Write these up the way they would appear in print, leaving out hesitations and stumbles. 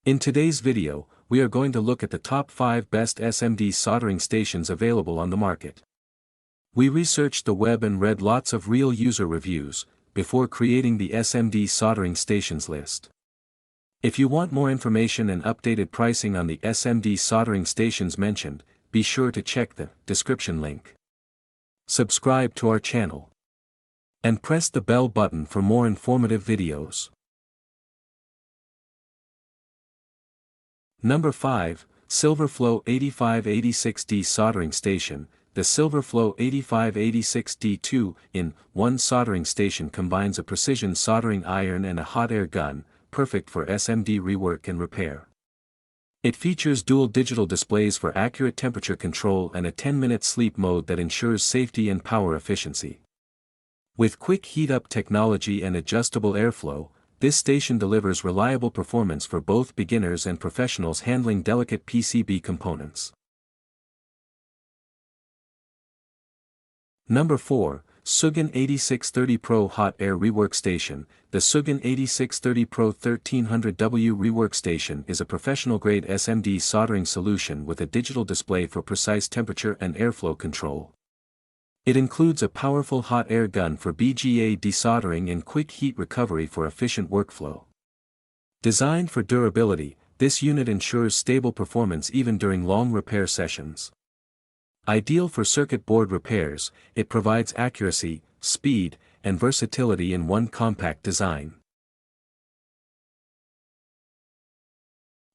In today's video, we are going to look at the top 5 best SMD soldering stations available on the market. We researched the web and read lots of real user reviews before creating the SMD soldering stations list. If you want more information and updated pricing on the SMD soldering stations mentioned, be sure to check the description link. Subscribe to our channel and press the bell button for more informative videos. Number 5, Silverflo 8586D Soldering Station. The Silverflo 8586D 2-in-1 soldering station combines a precision soldering iron and a hot air gun, perfect for SMD rework and repair. It features dual digital displays for accurate temperature control and a 10-minute sleep mode that ensures safety and power efficiency. With quick heat-up technology and adjustable airflow, this station delivers reliable performance for both beginners and professionals handling delicate PCB components. Number 4, SUGON 8630 Pro Hot Air Rework Station. The SUGON 8630 Pro 1300W Rework Station is a professional-grade SMD soldering solution with a digital display for precise temperature and airflow control. It includes a powerful hot air gun for BGA desoldering and quick heat recovery for efficient workflow. Designed for durability, this unit ensures stable performance even during long repair sessions. Ideal for circuit board repairs, it provides accuracy, speed, and versatility in one compact design.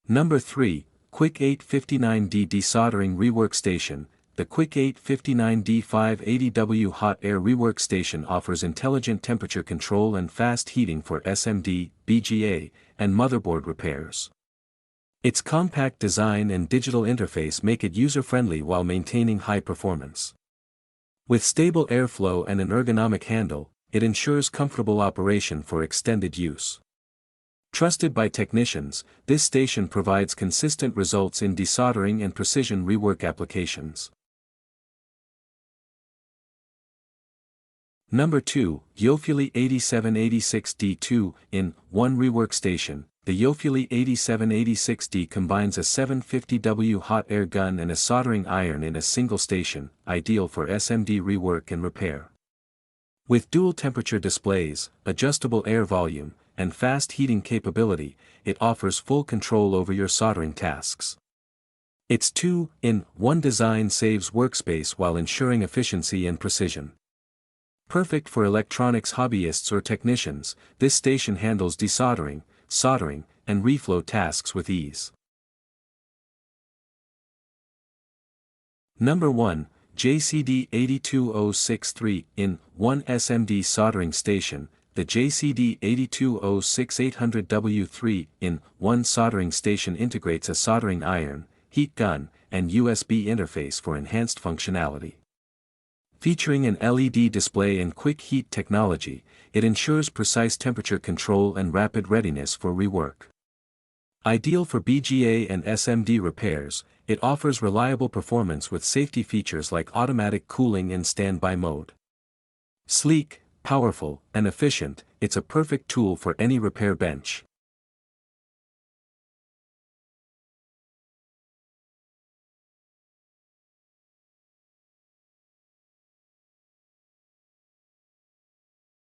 Number 3, Quick 859D Desoldering Rework Station. The Quick 859D 580W Hot Air Rework Station offers intelligent temperature control and fast heating for SMD, BGA, and motherboard repairs. Its compact design and digital interface make it user-friendly while maintaining high performance. With stable airflow and an ergonomic handle, it ensures comfortable operation for extended use. Trusted by technicians, this station provides consistent results in desoldering and precision rework applications. Number 2, Yofuly 8786D 2-in-1 Rework Station. The Yofuly 8786D combines a 750W hot air gun and a soldering iron in a single station, ideal for SMD rework and repair. With dual temperature displays, adjustable air volume, and fast heating capability, it offers full control over your soldering tasks. Its 2-in-1 design saves workspace while ensuring efficiency and precision. Perfect for electronics hobbyists or technicians, this station handles desoldering, soldering, and reflow tasks with ease. Number 1, JCD 82063-in-1 SMD Soldering Station. The JCD 82068 800W 3-in-1 soldering station integrates a soldering iron, heat gun, and USB interface for enhanced functionality. Featuring an LED display and quick heat technology, it ensures precise temperature control and rapid readiness for rework. Ideal for BGA and SMD repairs, it offers reliable performance with safety features like automatic cooling and standby mode. Sleek, powerful, and efficient, it's a perfect tool for any repair bench.